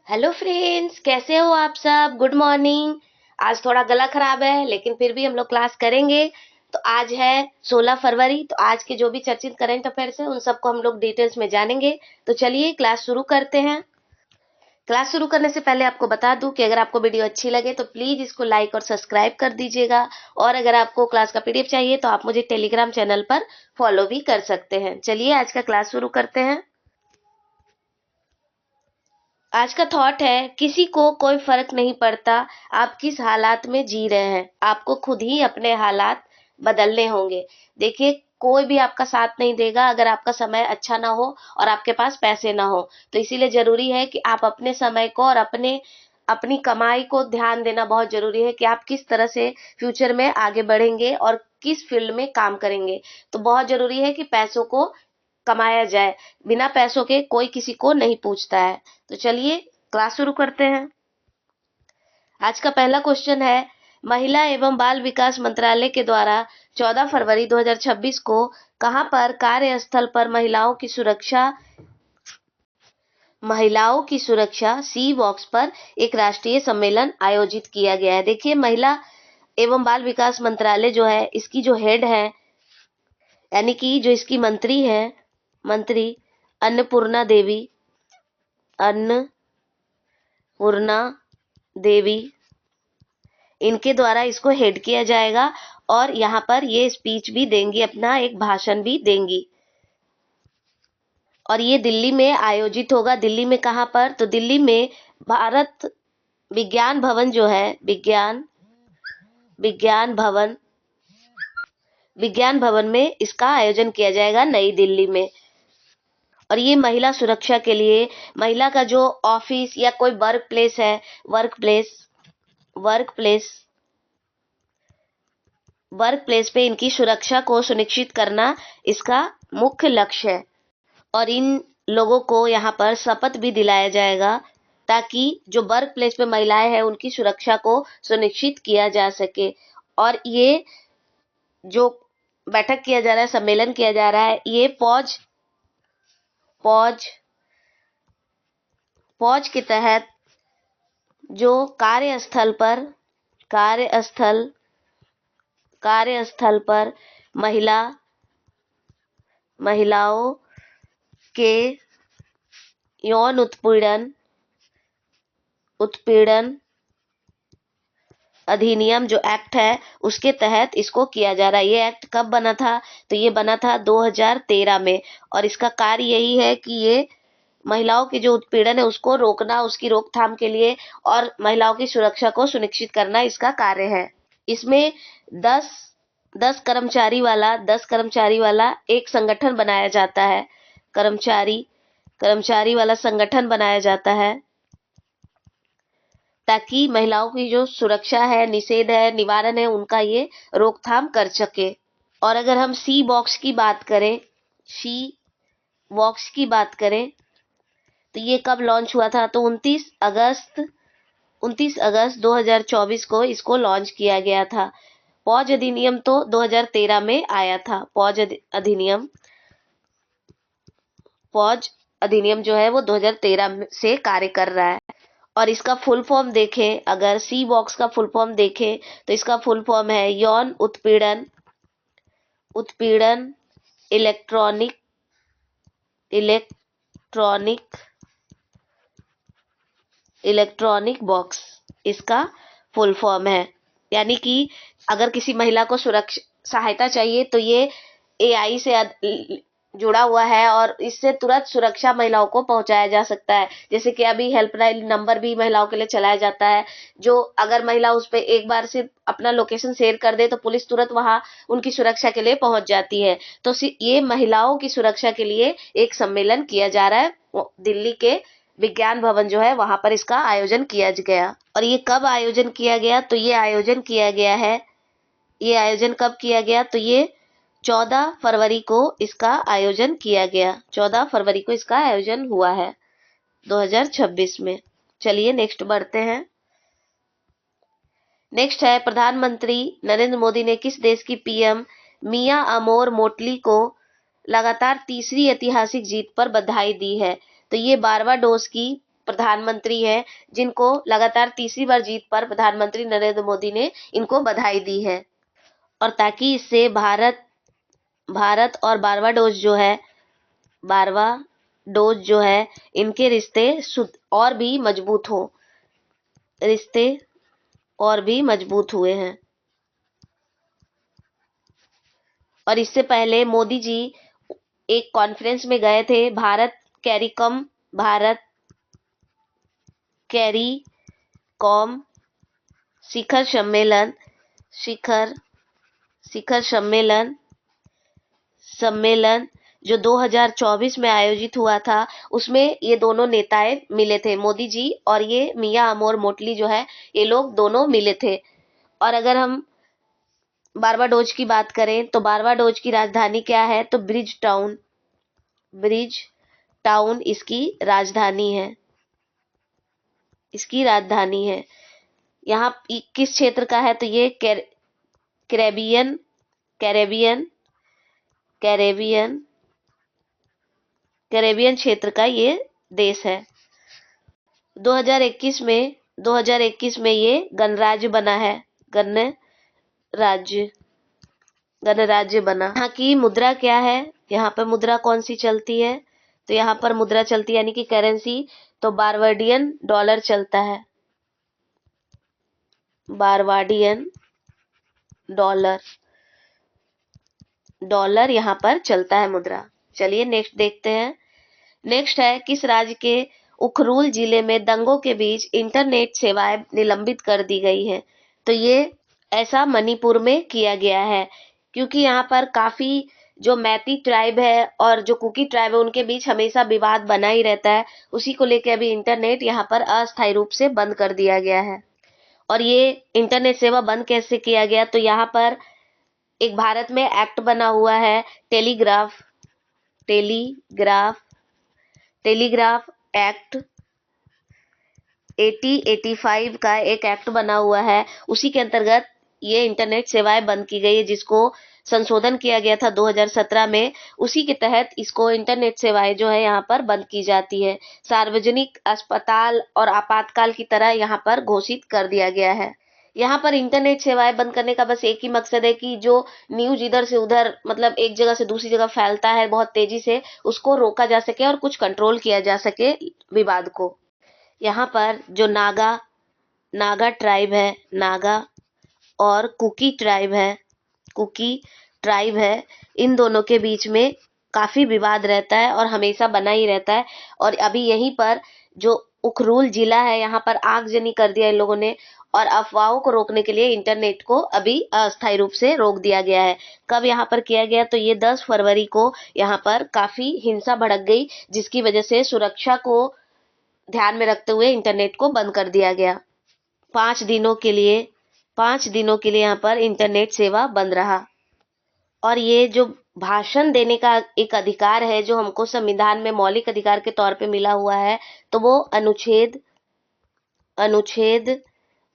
Hello friends, कैसे हो आप सब। Good morning. आज थोड़ा गला खराब है लेकिन फिर भी हम लोग क्लास करेंगे। तो आज है 16 फरवरी। तो आज के जो भी चर्चित करंट अफेयर्स हैं उन सबको हम लोग डिटेल्स में जानेंगे। तो चलिए क्लास शुरू करते हैं। क्लास शुरू करने से पहले आपको बता दूं कि अगर आपको वीडियो अच्छी लगे तो प्लीज इसको लाइक और सब्सक्राइब कर दीजिएगा। और अगर आपको क्लास का पीडीएफ चाहिए तो आप मुझे टेलीग्राम चैनल पर फॉलो भी कर सकते हैं। चलिए आज का क्लास शुरू करते हैं। आज का थॉट है, किसी को कोई फर्क नहीं पड़ता आप किस हालात में जी रहे हैं, आपको खुद ही अपने हालात बदलने होंगे। देखिए, कोई भी आपका साथ नहीं देगा अगर आपका समय अच्छा ना हो और आपके पास पैसे ना हो। तो इसीलिए जरूरी है कि आप अपने समय को और अपनी कमाई को ध्यान देना बहुत जरूरी है कि आप किस तरह से फ्यूचर में आगे बढ़ेंगे और किस फील्ड में काम करेंगे। तो बहुत जरूरी है कि पैसों को कमाया जाए। बिना पैसों के कोई किसी को नहीं पूछता है। तो चलिए क्लास शुरू करते हैं। आज का पहला क्वेश्चन है, महिला एवं बाल विकास मंत्रालय के द्वारा 14 फरवरी 2026 को कहां पर कार्यस्थल पर महिलाओं की सुरक्षा सी बॉक्स पर एक राष्ट्रीय सम्मेलन आयोजित किया गया है। देखिए, महिला एवं बाल विकास मंत्रालय जो है, इसकी जो हेड है, यानी कि जो इसकी मंत्री है, मंत्री अन्नपूर्णा देवी, अन्नपूर्णा देवी, इनके द्वारा इसको हेड किया जाएगा। और यहाँ पर ये स्पीच भी देंगी, अपना एक भाषण भी देंगी। और ये दिल्ली में आयोजित होगा। दिल्ली में कहाँ पर? तो दिल्ली में भारत विज्ञान भवन जो है, विज्ञान भवन में इसका आयोजन किया जाएगा, नई दिल्ली में। और ये महिला सुरक्षा के लिए, महिला का जो ऑफिस या कोई वर्क प्लेस है, वर्क प्लेस पे इनकी सुरक्षा को सुनिश्चित करना इसका मुख्य लक्ष्य है। और इन लोगों को यहाँ पर शपथ भी दिलाया जाएगा ताकि जो वर्क प्लेस पे महिलाएं हैं उनकी सुरक्षा को सुनिश्चित किया जा सके। और ये जो बैठक किया जा रहा है, सम्मेलन किया जा रहा है, ये फौज के तहत जो कार्यस्थल पर महिलाओं के यौन उत्पीड़न अधिनियम जो एक्ट है उसके तहत इसको किया जा रहा है। ये एक्ट कब बना था? तो ये बना था 2013 में। और इसका कार्य यही है कि ये महिलाओं की जो उत्पीड़न है उसको रोकना, उसकी रोकथाम के लिए और महिलाओं की सुरक्षा को सुनिश्चित करना इसका कार्य है। इसमें 10 10 कर्मचारी वाला एक संगठन बनाया जाता है। कर्मचारी वाला संगठन बनाया जाता है ताकि महिलाओं की जो सुरक्षा है, निषेध है, निवारण है, उनका ये रोकथाम कर सके। और अगर हम सी बॉक्स की बात करें तो ये कब लॉन्च हुआ था? तो 29 अगस्त 2024 को इसको लॉन्च किया गया था। फौज अधिनियम तो 2013 में आया था। फौज अधिनियम जो है वो 2013 से कार्य कर रहा है। और इसका फुल फॉर्म देखें, अगर सी बॉक्स का फुल फॉर्म देखें तो इसका फुल फॉर्म है यौन उत्पीड़न इलेक्ट्रॉनिक बॉक्स, इसका फुल फॉर्म है। यानी कि अगर किसी महिला को सुरक्षा सहायता चाहिए तो ये एआई से जुड़ा हुआ है और इससे तुरंत सुरक्षा महिलाओं को पहुंचाया जा सकता है। जैसे कि अभी हेल्पलाइन नंबर भी महिलाओं के लिए चलाया जाता है, जो अगर महिला उस पे एक बार से अपना लोकेशन शेयर कर दे तो पुलिस तुरंत वहां उनकी सुरक्षा के लिए पहुंच जाती है। तो ये महिलाओं की सुरक्षा के लिए एक सम्मेलन किया जा रहा है। दिल्ली के विज्ञान भवन जो है वहां पर इसका आयोजन किया गया। और ये कब आयोजन किया गया? तो ये आयोजन कब किया गया? तो ये 14 फरवरी को इसका आयोजन किया गया। 14 फरवरी को इसका आयोजन हुआ है 2026 में। चलिए नेक्स्ट बढ़ते हैं। नेक्स्ट है, प्रधानमंत्री नरेंद्र मोदी ने किस देश की पीएम मिया अमोर मोटली को लगातार तीसरी ऐतिहासिक जीत पर बधाई दी है? तो ये 12वां डोज की प्रधानमंत्री हैं, जिनको लगातार तीसरी बार जीत पर प्रधानमंत्री नरेंद्र मोदी ने इनको बधाई दी है। और ताकि इससे भारत और बारवा डोज जो है इनके रिश्ते और भी मजबूत हुए हैं। और इससे पहले मोदी जी एक कॉन्फ्रेंस में गए थे, भारत कैरी कॉम शिखर सम्मेलन जो 2024 में आयोजित हुआ था, उसमें ये दोनों नेताएं मिले थे, मोदी जी और ये मियां अमोर मोटली जो है, ये लोग दोनों मिले थे। और अगर हम बारबाडोज की बात करें तो बारबाडोज की राजधानी क्या है, तो ब्रिज टाउन इसकी राजधानी है। यहाँ किस क्षेत्र का है, तो ये कैरेबियन कैरेबियन क्षेत्र का ये देश है। 2021 में ये गणराज्य बना है, गणराज्य बना। यहाँ की मुद्रा क्या है, यहाँ पर मुद्रा कौन सी चलती है, तो यहाँ पर मुद्रा चलती है यानी कि करेंसी, तो बारवाडियन डॉलर चलता है, बारवाडियन डॉलर यहाँ पर चलता है मुद्रा। चलिए नेक्स्ट देखते हैं। नेक्स्ट है, किस राज्य के उखरूल जिले में दंगों के बीच इंटरनेट सेवाएं निलंबित कर दी गई हैं, तो ये ऐसा मणिपुर में किया गया है, क्योंकि यहाँ पर काफी जो मैती ट्राइब है और जो कुकी ट्राइब है उनके बीच हमेशा विवाद बना ही रहता है। उसी को लेकर अभी इंटरनेट यहाँ पर अस्थायी रूप से बंद कर दिया गया है। और ये इंटरनेट सेवा बंद कैसे किया गया, तो यहाँ पर एक भारत में एक्ट बना हुआ है, टेलीग्राफ एक्ट 8085 का एक एक्ट बना हुआ है। उसी के अंतर्गत ये इंटरनेट सेवाएं बंद की गई है, जिसको संशोधन किया गया था 2017 में। उसी के तहत इसको इंटरनेट सेवाएं जो है यहाँ पर बंद की जाती है। सार्वजनिक अस्पताल और आपातकाल की तरह यहाँ पर घोषित कर दिया गया है। यहाँ पर इंटरनेट सेवाएं बंद करने का बस एक ही मकसद है कि जो न्यूज इधर से उधर मतलब एक जगह से दूसरी जगह फैलता है बहुत तेजी से, उसको रोका जा सके और कुछ कंट्रोल किया जा सके विवाद को। यहाँ पर जो नागा ट्राइब है, नागा और कुकी ट्राइब है, इन दोनों के बीच में काफी विवाद रहता है और हमेशा बना ही रहता है। और अभी यहीं पर जो उखरूल जिला है, यहाँ पर आगजनी कर दिया इन लोगों ने, और अफवाहों को रोकने के लिए इंटरनेट को अभी अस्थायी रूप से रोक दिया गया है। कब यहाँ पर किया गया, तो ये 10 फरवरी को यहाँ पर काफी हिंसा भड़क गई, जिसकी वजह से सुरक्षा को ध्यान में रखते हुए इंटरनेट को बंद कर दिया गया। 5 दिनों के लिए यहाँ पर इंटरनेट सेवा बंद रहा। और ये जो भाषण देने का एक अधिकार है, जो हमको संविधान में मौलिक अधिकार के तौर पे मिला हुआ है, तो वो अनुच्छेद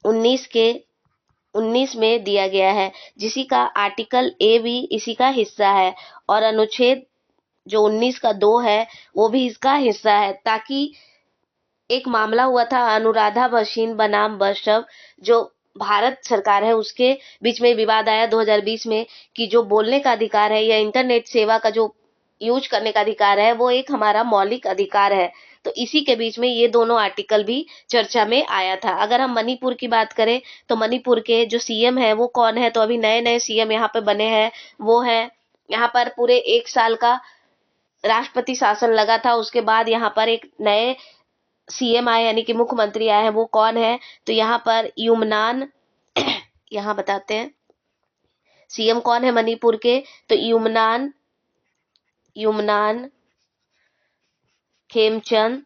19 में दिया गया है, जिसी का आर्टिकल ए भी इसी का हिस्सा है। और अनुच्छेद जो 19 का 2 है, वो भी इसका हिस्सा है। ताकि एक मामला हुआ था अनुराधा भसीन बनाम बसव, जो भारत सरकार है उसके बीच में विवाद आया 2020 में, कि जो बोलने का अधिकार है या इंटरनेट सेवा का जो यूज करने का अधिकार है, वो एक हमारा मौलिक अधिकार है। तो इसी के बीच में ये दोनों आर्टिकल भी चर्चा में आया था। अगर हम मणिपुर की बात करें, तो मणिपुर के जो सीएम है वो कौन है, तो अभी नए नए सीएम यहाँ पे बने हैं। वो है, यहाँ पर पूरे 1 साल का राष्ट्रपति शासन लगा था, उसके बाद यहाँ पर एक नए सीएम आए यानी कि मुख्यमंत्री आए हैं। वो कौन है, तो यहाँ पर युमनान यहाँ बताते हैं सीएम कौन है मणिपुर के, तो युमनान खेमचंद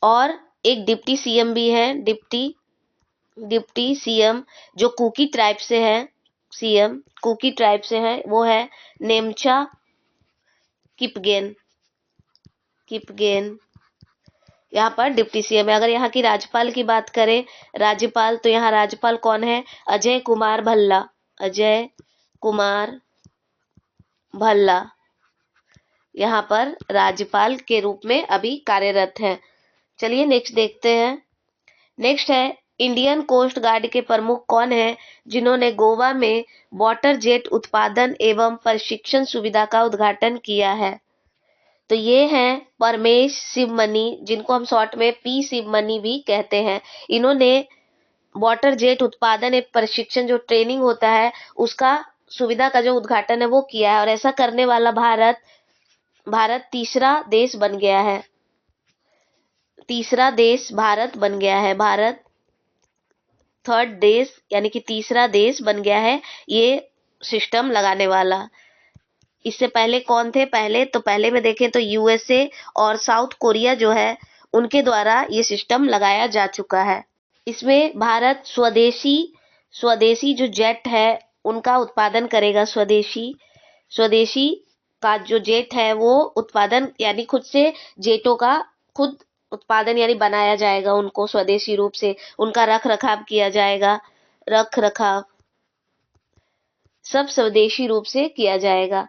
और एक डिप्टी सीएम भी है, डिप्टी सीएम जो कुकी ट्राइब से है, वो है नेमचा किपगेन यहाँ पर डिप्टी सीएम है। अगर यहाँ की राज्यपाल की बात करें, तो यहाँ राज्यपाल कौन है, अजय कुमार भल्ला यहाँ पर राज्यपाल के रूप में अभी कार्यरत हैं। चलिए नेक्स्ट देखते हैं। नेक्स्ट है इंडियन कोस्ट गार्ड के प्रमुख कौन है जिन्होंने गोवा में वाटर जेट उत्पादन एवं प्रशिक्षण सुविधा का उद्घाटन किया है? तो ये हैं परमेश शिवमनी, जिनको हम शॉर्ट में पी शिवमनी भी कहते हैं। इन्होंने वाटर जेट उत्पादन एवं प्रशिक्षण जो ट्रेनिंग होता है उसका सुविधा का जो उद्घाटन है वो किया है, और ऐसा करने वाला भारत तीसरा देश बन गया है। तीसरा देश भारत बन गया है। भारत थर्ड देश यानी कि तीसरा देश बन गया है ये सिस्टम लगाने वाला। इससे पहले कौन थे? पहले में देखें तो यूएसए और साउथ कोरिया जो है उनके द्वारा ये सिस्टम लगाया जा चुका है। इसमें भारत स्वदेशी जो जेट है उनका उत्पादन करेगा। स्वदेशी का जो जेट है वो उत्पादन यानी खुद से जेटों का खुद उत्पादन यानी बनाया जाएगा, उनको स्वदेशी रूप से उनका रख रखाव किया जाएगा। रख रखाव सब स्वदेशी रूप से किया जाएगा।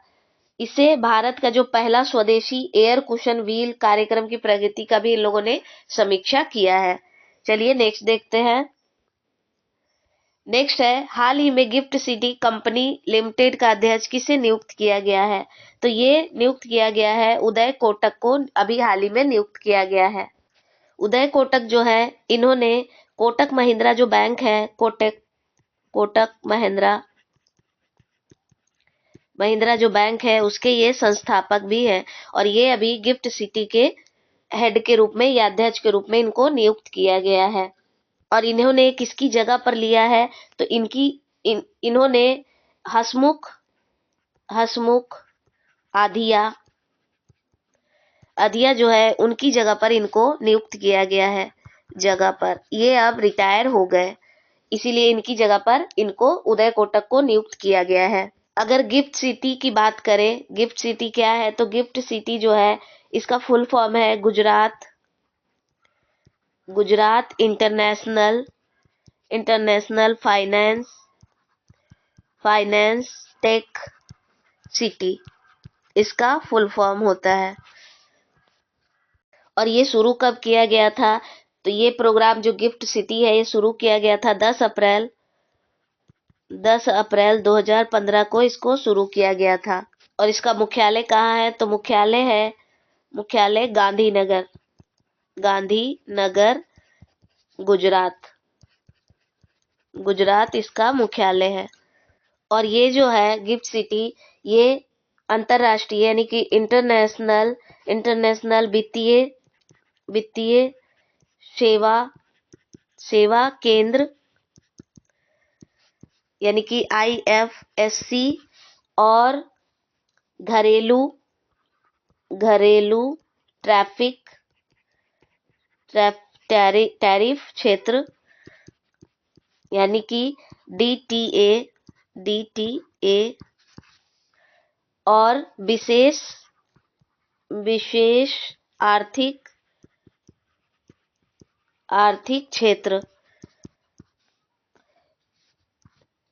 इससे भारत का जो पहला स्वदेशी एयर कुशन व्हील कार्यक्रम की प्रगति का भी इन लोगों ने समीक्षा किया है। चलिए नेक्स्ट देखते हैं। नेक्स्ट है हाल ही में गिफ्ट सिटी कंपनी लिमिटेड का अध्यक्ष किसे नियुक्त किया गया है? तो ये नियुक्त किया गया है उदय कोटक को, अभी हाल ही में नियुक्त किया गया है। उदय कोटक जो है इन्होंने कोटक महिंद्रा जो बैंक है कोटक महिंद्रा जो बैंक है उसके ये संस्थापक भी हैं, और ये अभी गिफ्ट सिटी के हेड के रूप में या अध्यक्ष के रूप में इनको नियुक्त किया गया है। और इन्होंने किसकी जगह पर लिया है? तो इन्होंने हसमुख अधिया जो है उनकी जगह पर इनको नियुक्त किया गया है। जगह पर ये अब रिटायर हो गए, इसीलिए इनकी जगह पर इनको उदय कोटक को नियुक्त किया गया है। अगर गिफ्ट सिटी की बात करें, गिफ्ट सिटी क्या है? तो गिफ्ट सिटी जो है इसका फुल फॉर्म है Gujarat international finance tech city, इसका फुल फॉर्म होता है। और ये शुरू कब किया गया था? तो ये प्रोग्राम जो गिफ्ट सिटी है ये शुरू किया गया था 10 अप्रैल 2015 को इसको शुरू किया गया था। और इसका मुख्यालय कहाँ है? तो मुख्यालय गांधीनगर गुजरात इसका मुख्यालय है। और ये जो है गिफ्ट सिटी ये अंतरराष्ट्रीय यानी कि इंटरनेशनल वित्तीय सेवा केंद्र यानी कि IFSC और घरेलू टैरिफ क्षेत्र यानी कि DTA और विशेष आर्थिक क्षेत्र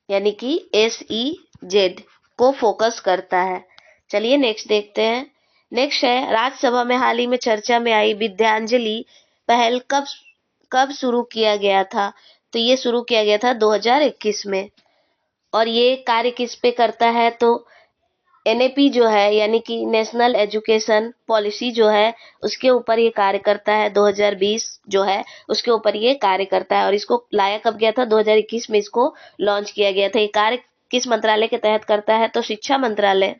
यानी कि SEZ को फोकस करता है। चलिए नेक्स्ट देखते हैं। नेक्स्ट है राज्यसभा में हाल ही में चर्चा में आई विद्यांजलि पहल कब शुरू किया गया था? तो ये शुरू किया गया था 2021 में। और ये कार्य किस पे करता है? तो NAP जो है यानी कि नेशनल एजुकेशन पॉलिसी जो है उसके ऊपर ये कार्य करता है। 2020 जो है उसके ऊपर ये कार्य करता है। और इसको लाया कब गया था? 2021 में इसको लॉन्च किया गया था। ये कार्य किस मंत्रालय के तहत करता है? तो शिक्षा मंत्रालय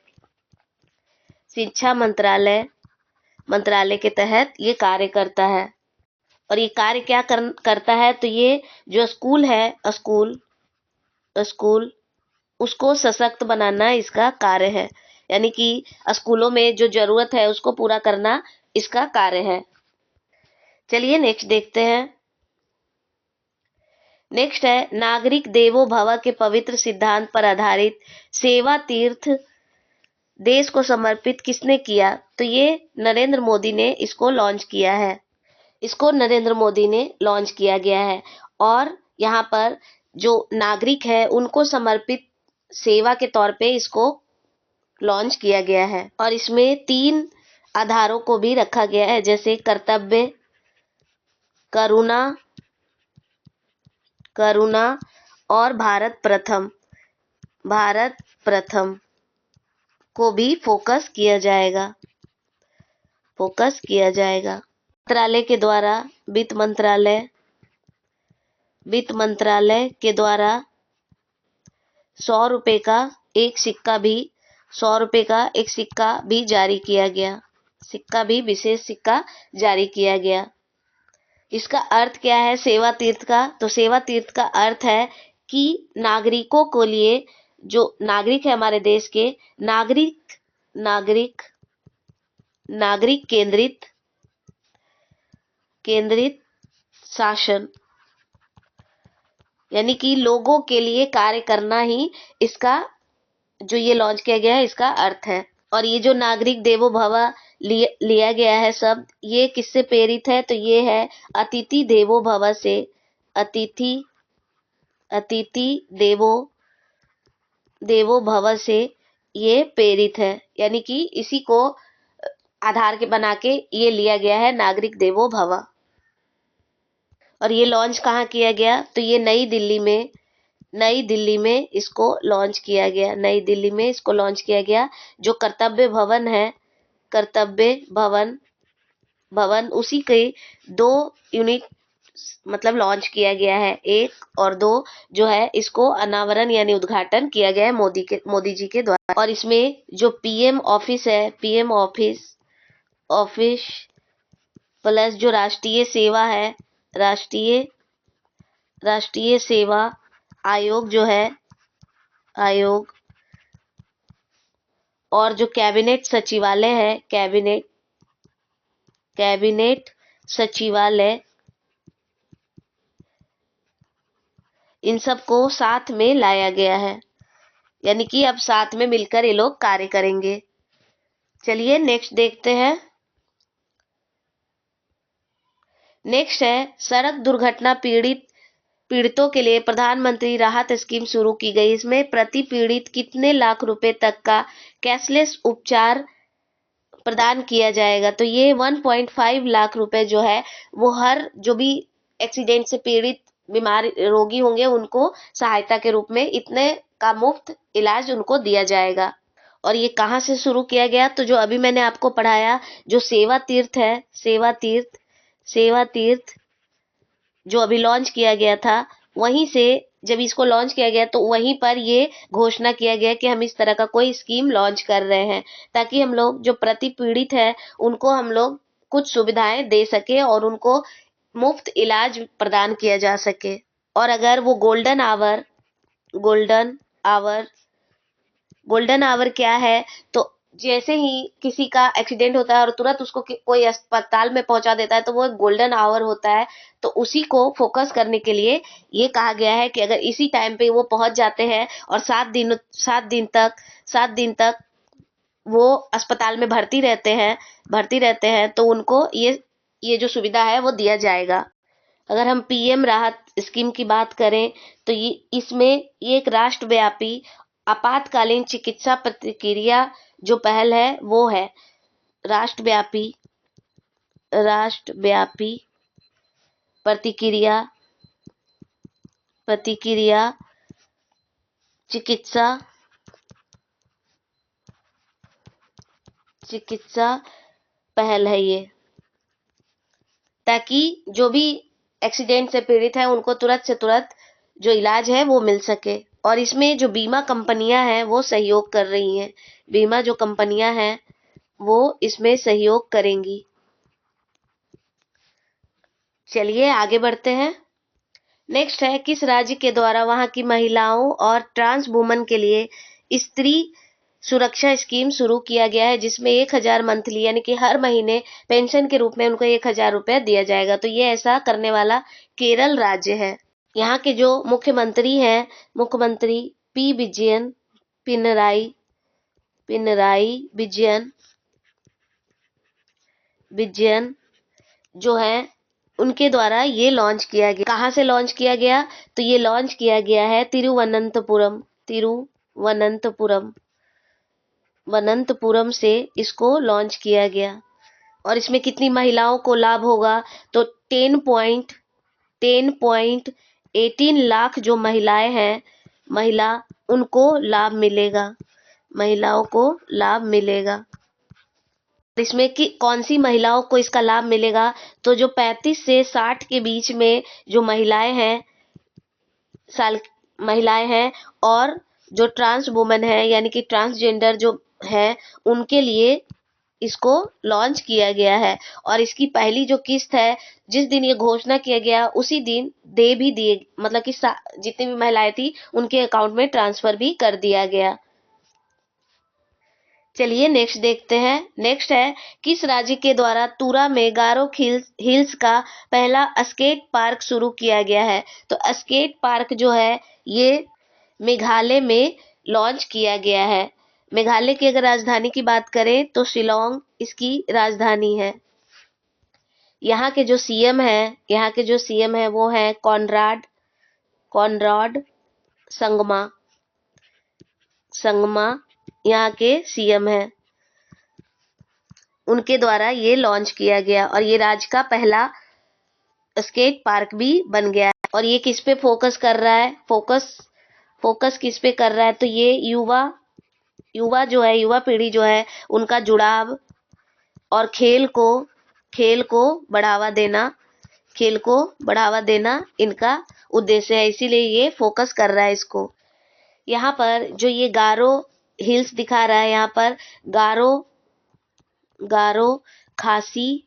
के तहत ये कार्य करता है। और ये कार्य क्या करता है? तो ये जो स्कूल है स्कूल उसको सशक्त बनाना इसका कार्य है, यानी कि स्कूलों में जो जरूरत है उसको पूरा करना इसका कार्य है। चलिए नेक्स्ट देखते हैं। नेक्स्ट है नागरिक देवो भव के पवित्र सिद्धांत पर आधारित सेवा तीर्थ देश को समर्पित किसने किया? तो ये नरेंद्र मोदी ने इसको लॉन्च किया है। इसको नरेंद्र मोदी ने लॉन्च किया गया है। और यहाँ पर जो नागरिक है उनको समर्पित सेवा के तौर पे इसको लॉन्च किया गया है। और इसमें 3 आधारों को भी रखा गया है, जैसे कर्तव्य, करुणा करुणा और भारत प्रथम को भी फोकस किया जाएगा। मंत्रालय के द्वारा वित्त मंत्रालय के द्वारा 100 रुपए का एक सिक्का भी जारी किया गया। विशेष सिक्का जारी किया गया। इसका अर्थ क्या है सेवा तीर्थ का? तो सेवा तीर्थ का अर्थ है कि नागरिकों को लिए, जो नागरिक है हमारे देश के, नागरिक केंद्रित शासन, यानी कि लोगों के लिए कार्य करना ही इसका, जो ये लॉन्च किया गया है, इसका अर्थ है। और ये जो नागरिक देवो भव लिया गया है शब्द, ये किससे प्रेरित है? तो ये है अतिथि देवो भव से। अतिथि देवो भव से ये प्रेरित है, यानी कि इसी को आधार के बना के ये लिया गया है, नागरिक देवो भव। और ये लॉन्च कहाँ किया गया? तो ये नई दिल्ली में इसको लॉन्च किया गया। जो कर्तव्य भवन उसी के 2 यूनिट मतलब लॉन्च किया गया है। 1 और 2 जो है इसको अनावरण यानी उद्घाटन किया गया है मोदी जी के द्वारा। और इसमें जो पीएम ऑफिस है, पीएम ऑफिस प्लस जो राष्ट्रीय सेवा है, राष्ट्रीय सेवा आयोग जो है, और जो कैबिनेट सचिवालय है, कैबिनेट सचिवालय, इन सब को साथ में लाया गया है, यानी कि अब साथ में मिलकर ये लोग कार्य करेंगे। चलिए नेक्स्ट देखते हैं। नेक्स्ट है सड़क दुर्घटना पीड़ितों के लिए प्रधानमंत्री राहत स्कीम शुरू की गई। इसमें प्रति पीड़ित कितने लाख रुपए तक का कैशलेस उपचार प्रदान किया जाएगा? तो ये 1.5 लाख रुपए जो है वो हर जो भी एक्सीडेंट से पीड़ित बीमार रोगी होंगे उनको सहायता के रूप में इतने का मुफ्त इलाज उनको दिया जाएगा। और ये कहाँ से शुरू किया गया? तो जो अभी मैंने आपको पढ़ाया, जो सेवा तीर्थ है, सेवा तीर्थ जो अभी लॉन्च किया गया था, वहीं से जब इसको लॉन्च किया गया तो वहीं पर ये घोषणा किया गया कि हम इस तरह का कोई स्कीम लॉन्च कर रहे हैं, ताकि हम लोग जो प्रति पीड़ित है उनको हम लोग कुछ सुविधाएं दे सके और उनको मुफ्त इलाज प्रदान किया जा सके। और अगर वो गोल्डन आवर क्या है? तो जैसे ही किसी का एक्सीडेंट होता है और तुरंत उसको कोई अस्पताल में पहुंचा देता है तो वो एक गोल्डन आवर होता है। तो उसी को फोकस करने के लिए ये कहा गया है कि अगर इसी टाइम पे वो पहुंच जाते हैं और 7 दिन तक वो अस्पताल में भर्ती रहते हैं तो उनको ये जो सुविधा है वो दिया जाएगा। अगर हम पीएम राहत स्कीम की बात करें तो इसमें ये एक राष्ट्रव्यापी आपातकालीन चिकित्सा प्रतिक्रिया जो पहल है वो है राष्ट्रव्यापी प्रतिक्रिया चिकित्सा पहल है ये, ताकि जो भी एक्सीडेंट से पीड़ित है उनको तुरंत से तुरंत जो इलाज है वो मिल सके। और इसमें जो बीमा कंपनियां हैं वो सहयोग कर रही हैं, बीमा जो कंपनियां हैं वो इसमें सहयोग करेंगी। चलिए आगे बढ़ते हैं। नेक्स्ट है किस राज्य के द्वारा वहां की महिलाओं और ट्रांस वुमन के लिए स्त्री सुरक्षा स्कीम शुरू किया गया है, जिसमें 1000 मंथली यानी कि हर महीने पेंशन के रूप में उनको 1000 रुपया दिया जाएगा। तो ये ऐसा करने वाला केरल राज्य है। यहाँ के जो मुख्यमंत्री हैं, मुख्यमंत्री पिनराई विजयन जो है उनके द्वारा ये लॉन्च किया गया। कहाँ से लॉन्च किया गया? तो ये लॉन्च किया गया है तिरुवनंतपुरम वनंतपुरम से इसको लॉन्च किया गया। और इसमें कितनी महिलाओं को लाभ होगा, तो 10.18 लाख जो महिलाएं हैं, उनको लाभ मिलेगा, महिलाओं को लाभ मिलेगा। इसमें कि कौन सी महिलाओं को इसका लाभ मिलेगा, तो जो 35 से 60 के बीच में जो महिलाएं हैं और जो ट्रांस वुमेन है यानी कि ट्रांसजेंडर जो है, उनके लिए इसको लॉन्च किया गया है। और इसकी पहली जो किस्त है, जिस दिन ये घोषणा किया गया उसी दिन दे भी दिए, मतलब कि जितनी भी महिलाएं थी उनके अकाउंट में ट्रांसफर भी कर दिया गया। चलिए नेक्स्ट देखते हैं। नेक्स्ट है, किस राज्य के द्वारा तुरा में गारो हिल्स का पहला स्केट पार्क शुरू किया गया है। तो स्केट पार्क जो है ये मेघालय में लॉन्च किया गया है। मेघालय की अगर राजधानी की बात करें तो शिलोंग इसकी राजधानी है। यहाँ के जो सीएम है वो है कॉनराड संगमा यहाँ के सीएम है। उनके द्वारा ये लॉन्च किया गया और ये राज्य का पहला स्केट पार्क भी बन गया है। और ये किस पे फोकस कर रहा है, फोकस किस पे कर रहा है, तो ये युवा पीढ़ी जो है उनका जुड़ाव और खेल को बढ़ावा देना इनका उद्देश्य है, इसीलिए ये फोकस कर रहा है इसको। यहाँ पर जो ये गारो हिल्स दिखा रहा है, यहाँ पर गारो खासी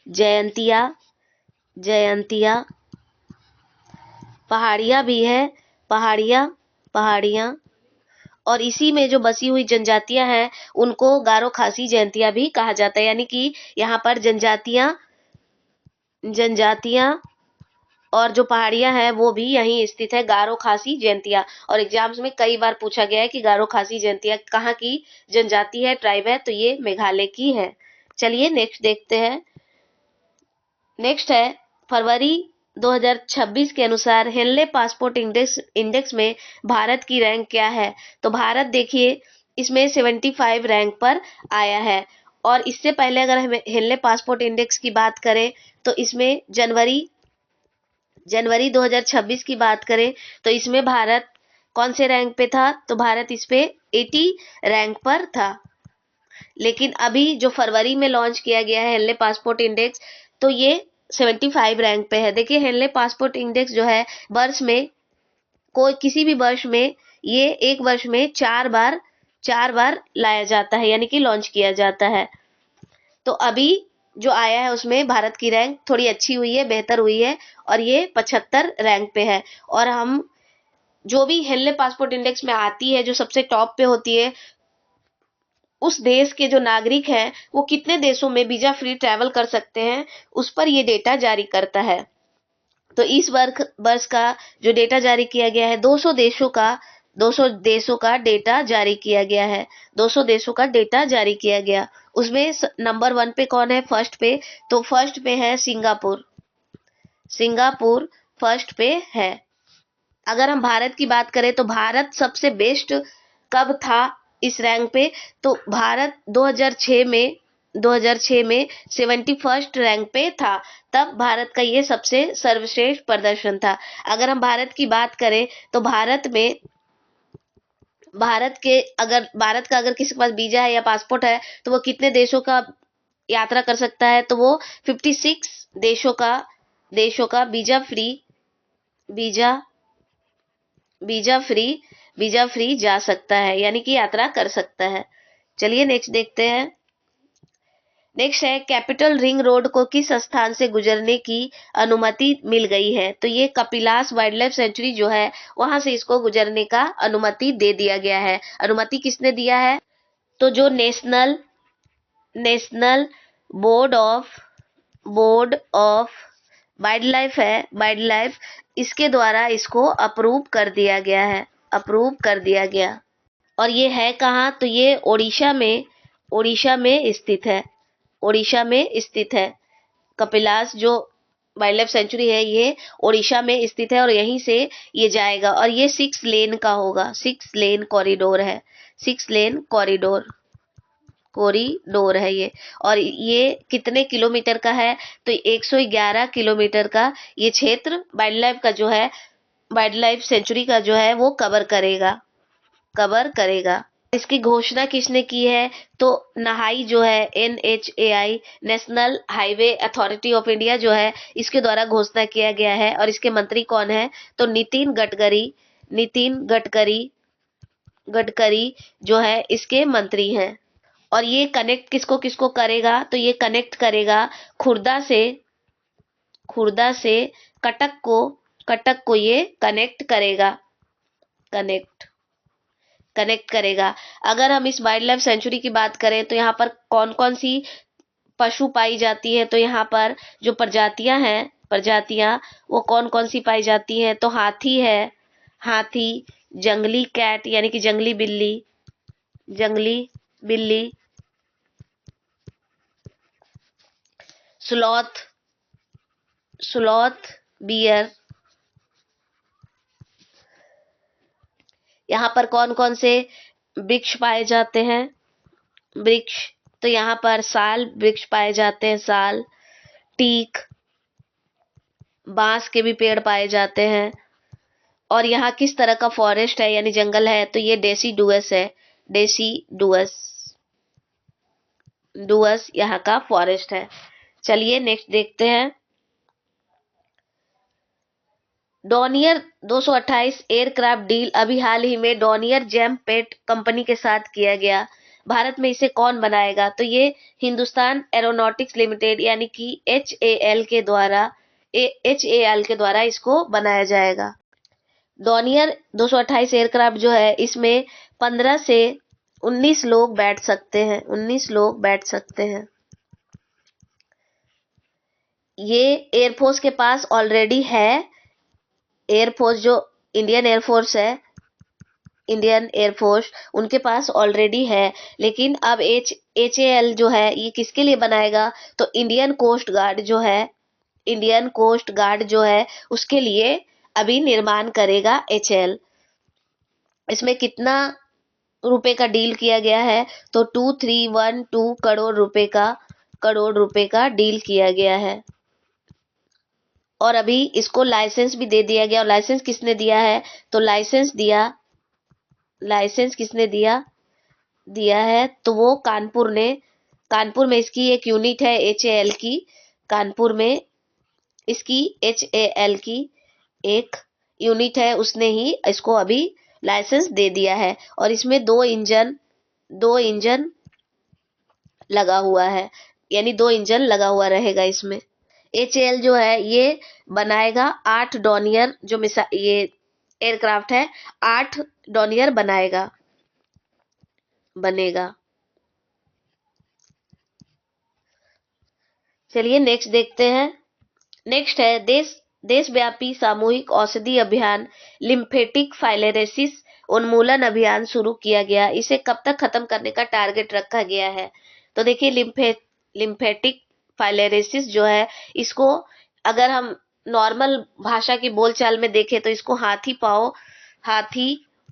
जयंतिया पहाड़ियाँ भी है, पहाड़ियाँ और इसी में जो बसी हुई जनजातियां हैं उनको गारो खासी जयंतिया भी कहा जाता है। यानी कि यहाँ पर जनजातियां और जो पहाड़ियां हैं वो भी यहीं स्थित है, गारो खासी जयंतिया। और एग्जाम्स में कई बार पूछा गया है कि गारो खासी जयंतिया कहाँ की जनजाति है, ट्राइब है, तो ये मेघालय की है। चलिए नेक्स्ट देखते हैं। नेक्स्ट है, फरवरी 2026 के अनुसार हेनले पासपोर्ट इंडेक्स में भारत की रैंक क्या है। तो भारत देखिए इसमें 75 रैंक पर आया है। और इससे पहले अगर हम हेनले पासपोर्ट इंडेक्स की बात करें तो इसमें जनवरी 2026 की बात करें तो इसमें भारत कौन से रैंक पे था, तो भारत इस पे 80 रैंक पर था। लेकिन अभी जो फरवरी में लॉन्च किया गया है हेनले पासपोर्ट इंडेक्स, तो ये 75 रैंक पे है। देखिए हेनले पासपोर्ट इंडेक्स जो है वर्ष में किसी भी वर्ष में ये एक वर्ष में चार बार लाया जाता है, यानी कि लॉन्च किया जाता है। तो अभी जो आया है उसमें भारत की रैंक थोड़ी अच्छी हुई है, बेहतर हुई है और ये 75 रैंक पे है। और हम जो भी हेनले पासपोर्ट इंडेक्स में आती है, जो सबसे टॉप पे होती है, उस देश के जो नागरिक हैं वो कितने देशों में वीजा फ्री ट्रैवल कर सकते हैं, उस पर ये डेटा जारी करता है। तो इस वर्ष का जो डेटा जारी किया गया है 200 देशों का डेटा जारी किया गया है। 200 देशों का डेटा जारी किया गया। उसमें नंबर 1 पे कौन है, फर्स्ट पे, तो फर्स्ट पे है सिंगापुर फर्स्ट पे है। अगर हम भारत की बात करें तो भारत सबसे बेस्ट कब था इस रैंक पे, तो भारत 2006 में 71st रैंक पे था। तब भारत का ये सबसे सर्वश्रेष्ठ प्रदर्शन था। अगर हम भारत की बात करें तो भारत का अगर किसी के पास वीजा है या पासपोर्ट है तो वो कितने देशों का यात्रा कर सकता है, तो वो 56 देशों का वीजा फ्री जा सकता है, यानी कि यात्रा कर सकता है। चलिए नेक्स्ट देखते हैं। नेक्स्ट है, कैपिटल रिंग रोड को किस स्थान से गुजरने की अनुमति मिल गई है। तो ये कपिलास वाइल्ड लाइफ सेंचुरी जो है वहां से इसको गुजरने का अनुमति दे दिया गया है। अनुमति किसने दिया है, तो जो national board of wild life इसके द्वारा इसको अप्रूव कर दिया गया। और ये है कहाँ, तो ये ओडिशा में स्थित है। कपिलास जो वाइल्ड लाइफ सेंचुरी है ये ओडिशा में स्थित है और यहीं से ये जाएगा और ये 6 लेन का होगा। 6 लेन कॉरिडोर है। 6 लेन कॉरिडोर है ये। और ये कितने किलोमीटर का है? तो 111 किलोमीटर का ये क्षेत्र वाइल्ड लाइफ का जो है, वाइल्ड लाइफ सेंचुरी का जो है वो कवर करेगा। इसकी घोषणा किसने की है? तो नहाई जो है, NHAI, national highway authority of India जो है, इसके द्वारा घोषणा किया गया है। और इसके मंत्री कौन है? तो नितिन गडकरी जो है इसके मंत्री हैं। और ये कनेक्ट किसको किसको करेगा? तो ये कनेक्ट करेगा खुर्दा से कटक को ये कनेक्ट करेगा। अगर हम इस वाइल्ड लाइफ सेंचुरी की बात करें तो यहाँ पर कौन कौन सी पशु पाई जाती है? तो यहाँ पर जो प्रजातियां वो कौन कौन सी पाई जाती हैं? तो हाथी है, जंगली कैट यानी कि जंगली बिल्ली, स्लॉथ, बियर। यहाँ पर कौन कौन से वृक्ष पाए जाते हैं? तो यहाँ पर साल वृक्ष पाए जाते हैं, साल, टीक, बांस के भी पेड़ पाए जाते हैं। और यहाँ किस तरह का फॉरेस्ट है यानी जंगल है? तो ये डेसिडुअस है। डुअस यहाँ का फॉरेस्ट है। चलिए नेक्स्ट देखते हैं। डॉनियर 228 एयरक्राफ्ट डील अभी हाल ही में डॉनियर जेम पेट कंपनी के साथ किया गया। भारत में इसे कौन बनाएगा? तो ये हिंदुस्तान एरोनॉटिक्स लिमिटेड यानी कि HAL के द्वारा इसको बनाया जाएगा। डॉनियर 228 एयरक्राफ्ट जो है इसमें 15 से 19 लोग बैठ सकते हैं। ये एयरफोर्स के पास ऑलरेडी है। एयरफोर्स जो इंडियन एयरफोर्स उनके पास ऑलरेडी है। लेकिन अब HAL जो है ये किसके लिए बनाएगा? तो इंडियन कोस्ट गार्ड जो है उसके लिए अभी निर्माण करेगा HAL। इसमें कितना रुपए का डील किया गया है? तो 2312 करोड़ रुपए का डील किया गया है। और अभी इसको लाइसेंस भी दे दिया गया। और लाइसेंस किसने दिया है? तो लाइसेंस किसने दिया है? तो वो कानपुर में इसकी एक यूनिट है HAL की। कानपुर में इसकी HAL की एक यूनिट है, उसने ही इसको अभी लाइसेंस दे दिया है। और इसमें दो इंजन लगा हुआ है, यानी 2 इंजन लगा हुआ रहेगा इसमें। HAL जो है ये बनाएगा 8 डॉनियर जो ये एयरक्राफ्ट है 8 डॉनियर बनेगा। चलिए नेक्स्ट देखते हैं। नेक्स्ट है देशव्यापी सामूहिक औषधि अभियान लिम्फेटिक फाइलेरियोसिस उन्मूलन अभियान शुरू किया गया। इसे कब तक खत्म करने का टारगेट रखा गया है? तो देखिए लिम्फेटिक फाइलेरियोसिस जो है इसको अगर हम नॉर्मल भाषा की बोलचाल में देखें तो इसको हाथी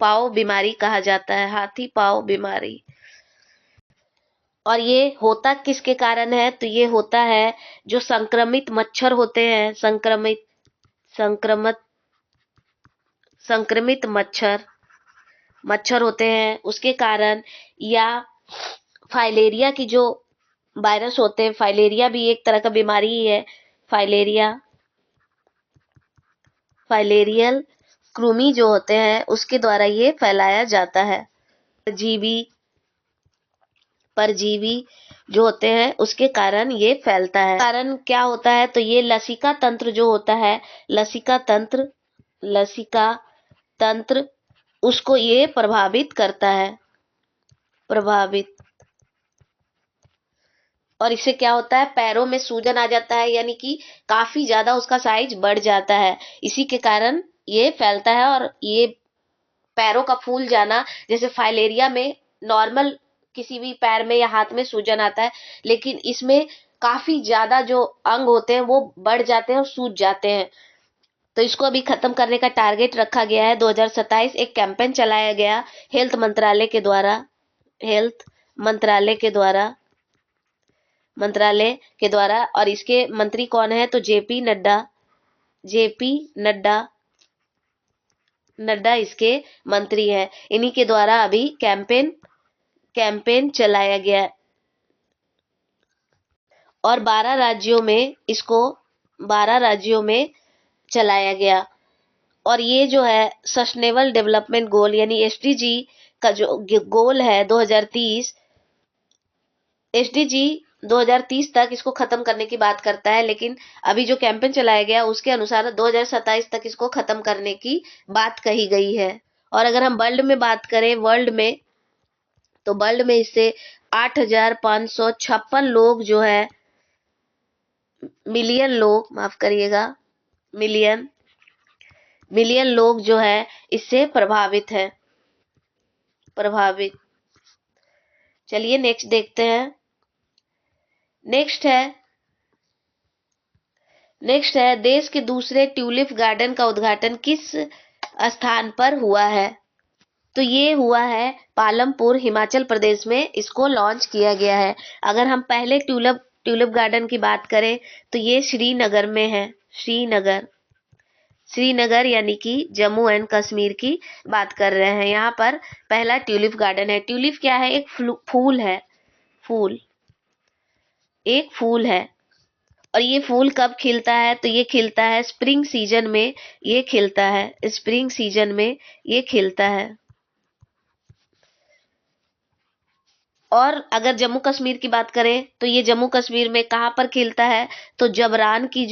पाँव बीमारी कहा जाता है। हाथी पाँव बीमारी। और ये होता किसके कारण है? तो ये होता है जो संक्रमित मच्छर होते हैं, संक्रमित मच्छर होते हैं उसके कारण, या फाइलेरिया की जो वायरस होते हैं। फाइलेरिया भी एक तरह का बीमारी ही है। फाइलेरियल कृमि जो होते हैं उसके द्वारा ये फैलाया जाता है। परजीवी जो होते हैं उसके कारण ये फैलता है। कारण क्या होता है? तो ये लसिका तंत्र जो होता है, लसिका तंत्र उसको ये प्रभावित करता है। और इससे क्या होता है? पैरों में सूजन आ जाता है, यानी कि काफी ज्यादा उसका साइज बढ़ जाता है। इसी के कारण ये फैलता है। और ये पैरों का फूल जाना, जैसे फाइलेरिया में नॉर्मल किसी भी पैर में या हाथ में सूजन आता है, लेकिन इसमें काफी ज्यादा जो अंग होते हैं वो बढ़ जाते हैं और सूज जाते हैं। तो इसको अभी खत्म करने का टारगेट रखा गया है 2027। एक कैंपेन चलाया गया हेल्थ मंत्रालय के द्वारा, हेल्थ मंत्रालय के द्वारा और इसके मंत्री कौन है तो जेपी नड्डा इसके मंत्री है। इन्हीं के द्वारा अभी कैंपेन चलाया गया और 12 राज्यों में चलाया गया। और ये जो है सस्टेनेबल डेवलपमेंट गोल यानी एसडीजी का जो गोल है 2030, एसडीजी 2030 तक इसको खत्म करने की बात करता है, लेकिन अभी जो कैंपेन चलाया गया उसके अनुसार 2027 तक इसको खत्म करने की बात कही गई है। और अगर हम वर्ल्ड में बात करें, वर्ल्ड में इससे 8,556 लोग जो है मिलियन लोग, माफ करिएगा, मिलियन लोग जो है इससे प्रभावित। चलिए नेक्स्ट देखते हैं। नेक्स्ट है देश के दूसरे ट्यूलिप गार्डन का उद्घाटन किस स्थान पर हुआ है? तो ये हुआ है पालमपुर, हिमाचल प्रदेश में इसको लॉन्च किया गया है। अगर हम पहले ट्यूलिप गार्डन की बात करें तो ये श्रीनगर में है। श्रीनगर यानी कि जम्मू एंड कश्मीर की बात कर रहे हैं। यहाँ पर पहला ट्यूलिप गार्डन है। ट्यूलिप क्या है? एक फूल है। एक फूल है। और ये फूल कब खिलता है? तो ये खिलता है स्प्रिंग सीजन में। स्प्रिंग सीजन में ये खिलता है। और अगर जम्मू कश्मीर की बात करें तो ये जम्मू कश्मीर में कहाँ पर खिलता है? तो जबरान की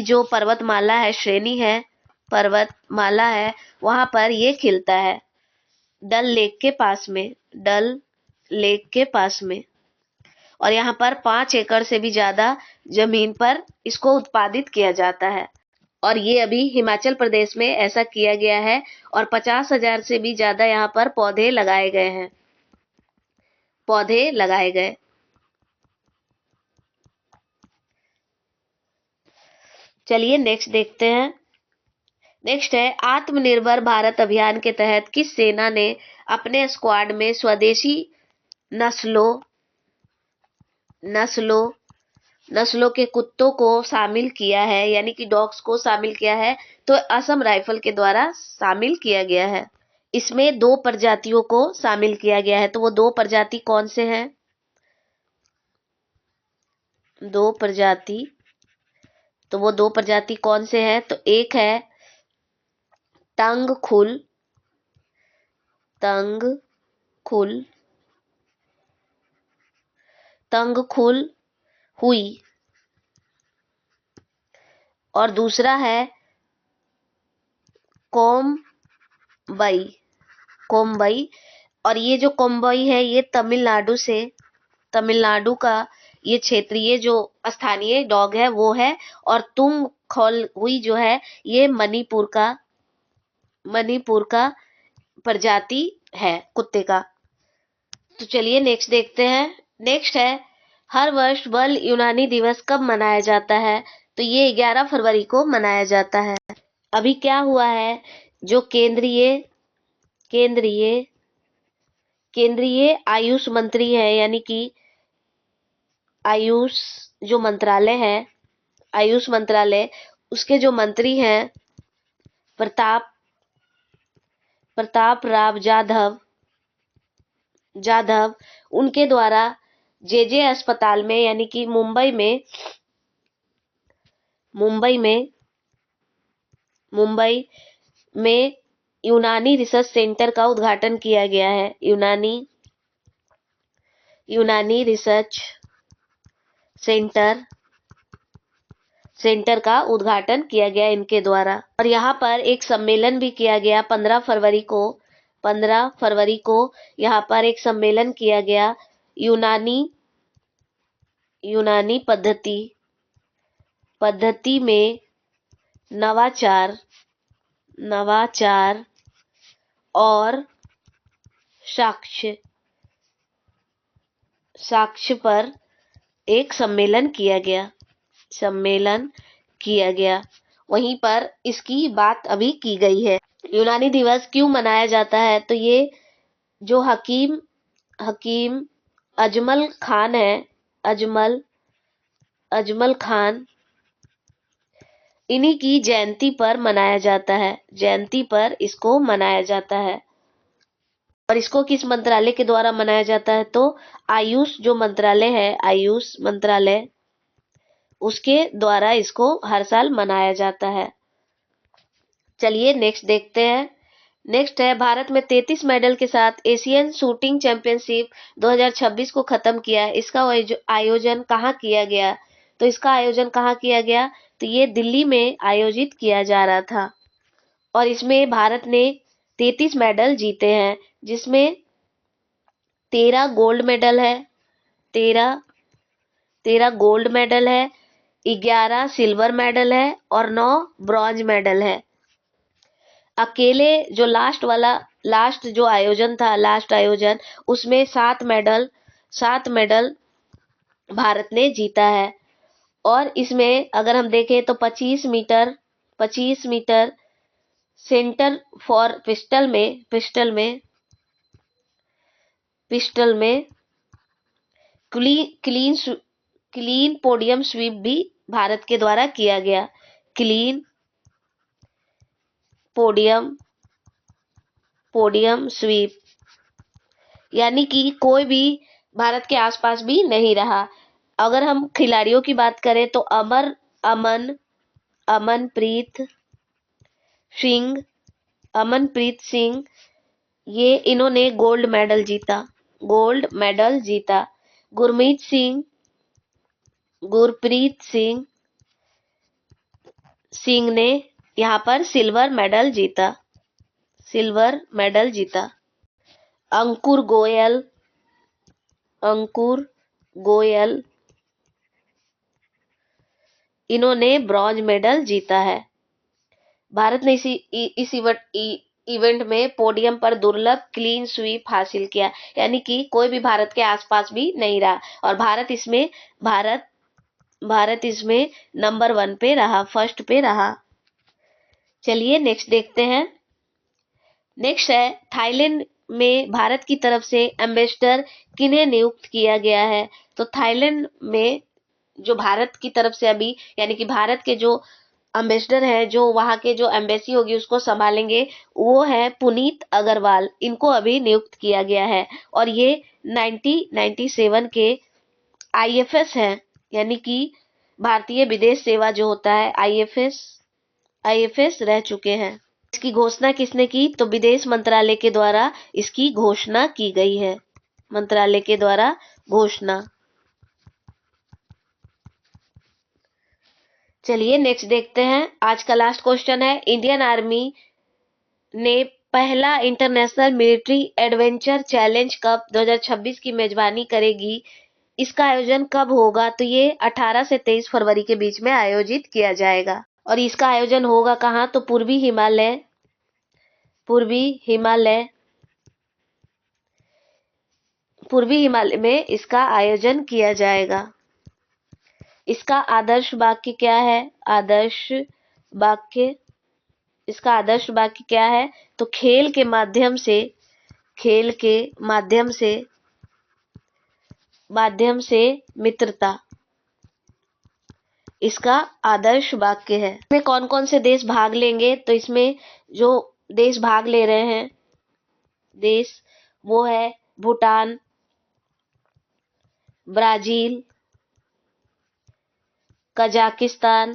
जो पर्वतमाला है, श्रेणी है, पर्वतमाला है, वहां पर ये खिलता है डल लेक के पास में। और यहाँ पर 5 एकड़ से भी ज्यादा जमीन पर इसको उत्पादित किया जाता है। और ये अभी हिमाचल प्रदेश में ऐसा किया गया है और 50,000 से भी ज्यादा यहाँ पर पौधे लगाए गए। चलिए नेक्स्ट देखते हैं। नेक्स्ट है आत्मनिर्भर भारत अभियान के तहत किस सेना ने अपने स्क्वाड में स्वदेशी नस्लों के कुत्तों को शामिल किया है, यानी कि डॉग्स को शामिल किया है? तो असम राइफल के द्वारा शामिल किया गया है। इसमें 2 प्रजातियों को शामिल किया गया है। तो वो 2 प्रजाति कौन से हैं? 2 प्रजाति कौन से हैं? तो एक है तंगखुल हुई और दूसरा है कोम्बई। और ये जो कोम्बई है ये तमिलनाडु का ये क्षेत्रीय जो स्थानीय डॉग है वो है। और तुंग खोल हुई जो है ये मणिपुर का प्रजाति है कुत्ते का। तो चलिए नेक्स्ट देखते हैं। नेक्स्ट है हर वर्ष वर्ल्ड यूनानी दिवस कब मनाया जाता है? तो ये 11 फरवरी को मनाया जाता है। अभी क्या हुआ है, जो केंद्रीय आयुष मंत्री है, यानी कि आयुष जो मंत्रालय है, आयुष मंत्रालय, उसके जो मंत्री हैं प्रताप राव जाधव, उनके द्वारा जे अस्पताल में, यानी कि मुंबई में यूनानी रिसर्च सेंटर का उद्घाटन किया गया है। यूनानी रिसर्च सेंटर का उद्घाटन किया गया इनके द्वारा। और यहाँ पर एक सम्मेलन भी किया गया 15 फरवरी को यहाँ पर एक सम्मेलन किया गया यूनानी पद्धति में नवाचार और साक्ष्य पर एक सम्मेलन किया गया। वहीं पर इसकी बात अभी की गई है। यूनानी दिवस क्यों मनाया जाता है? तो ये जो हकीम हकीम अजमल खान है, अजमल अजमल खान, इन्हीं की जयंती पर मनाया जाता है। जयंती पर इसको मनाया जाता है। और इसको किस मंत्रालय के द्वारा मनाया जाता है? तो आयुष जो मंत्रालय है, आयुष मंत्रालय, उसके द्वारा इसको हर साल मनाया जाता है। चलिए नेक्स्ट देखते हैं। नेक्स्ट है, भारत में 33 मेडल के साथ एशियन शूटिंग चैंपियनशिप 2026 को खत्म किया। इसका आयोजन कहाँ किया गया? तो इसका आयोजन कहाँ किया गया? तो ये दिल्ली में आयोजित किया जा रहा था। और इसमें भारत ने 33 मेडल जीते हैं, जिसमें 13 गोल्ड मेडल है, 13 गोल्ड मेडल है, 11 सिल्वर मेडल है और 9 ब्रॉन्ज मेडल है। अकेले जो लास्ट जो आयोजन था, लास्ट आयोजन, उसमें 7 मेडल भारत ने जीता है। और इसमें अगर हम देखें तो 25 मीटर सेंटर फॉर पिस्टल में क्लीन पोडियम स्वीप भी भारत के द्वारा किया गया। क्लीन पोडियम स्वीप, यानी कि कोई भी भारत के आसपास भी नहीं रहा। अगर हम खिलाड़ियों की बात करें तो अमनप्रीत सिंह, ये इन्होंने गोल्ड मेडल जीता। गुरप्रीत सिंह ने यहाँ पर सिल्वर मेडल जीता। अंकुर गोयल, इन्होंने ब्रॉन्ज मेडल जीता है। भारत ने इस इवेंट में पोडियम पर दुर्लभ क्लीन स्वीप हासिल किया, यानी कि कोई भी भारत के आसपास भी नहीं रहा। और भारत इसमें नंबर 1 पे रहा, फर्स्ट पे रहा। चलिए नेक्स्ट देखते हैं। नेक्स्ट है, थाईलैंड में भारत की तरफ से एम्बेसडर किन्हें नियुक्त किया गया है? तो थाईलैंड में जो भारत की तरफ से अभी, यानी कि भारत के जो एम्बेसडर है, जो वहां के जो एम्बेसी होगी उसको संभालेंगे, वो है पुनीत अग्रवाल। इनको अभी नियुक्त किया गया है। और ये 1997 के आईएफएस हैं, यानी कि भारतीय विदेश सेवा जो होता है, आईएफएस रह चुके हैं। इसकी घोषणा किसने की? तो विदेश मंत्रालय के द्वारा इसकी घोषणा की गई है। मंत्रालय के द्वारा घोषणा। चलिए नेक्स्ट देखते हैं। आज का लास्ट क्वेश्चन है, इंडियन आर्मी ने पहला international military adventure challenge cup 2026 की मेजबानी करेगी। इसका आयोजन कब होगा? तो ये 18 से 23 फरवरी के बीच में आयोजित किया जाएगा। और इसका आयोजन होगा कहाँ? तो पूर्वी हिमालय में इसका आयोजन किया जाएगा। इसका आदर्श वाक्य क्या है? इसका आदर्श वाक्य क्या है? तो खेल के माध्यम से मित्रता, इसका आदर्श वाक्य है। इसमें कौन कौन से देश भाग लेंगे? तो इसमें जो देश भाग ले रहे हैं वो है Bhutan, Brazil, Kazakhstan,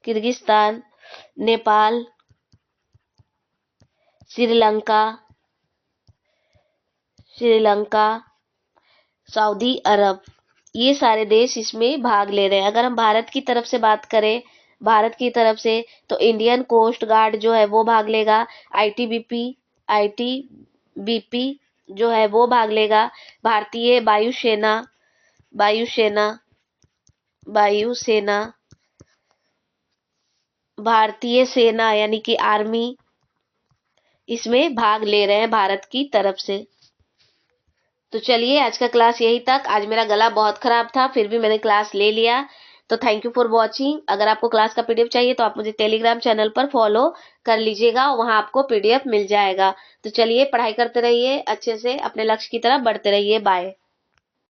Kyrgyzstan, Nepal, Sri Lanka, Saudi Arab, ये सारे देश इसमें भाग ले रहे हैं। अगर हम भारत की तरफ से बात करें, तो इंडियन कोस्ट गार्ड जो है वो भाग लेगा। आईटीबीपी जो है वो भाग लेगा। भारतीय वायुसेना वायुसेना, भारतीय सेना यानी कि आर्मी इसमें भाग ले रहे हैं भारत की तरफ से। तो चलिए आज का क्लास यही तक। आज मेरा गला बहुत खराब था, फिर भी मैंने क्लास ले लिया। तो थैंक यू फॉर वॉचिंग। अगर आपको क्लास का पीडीएफ चाहिए तो आप मुझे टेलीग्राम चैनल पर फॉलो कर लीजिएगा, वहां आपको पीडीएफ मिल जाएगा। तो चलिए पढ़ाई करते रहिए अच्छे से, अपने लक्ष्य की तरफ बढ़ते रहिए। बाय।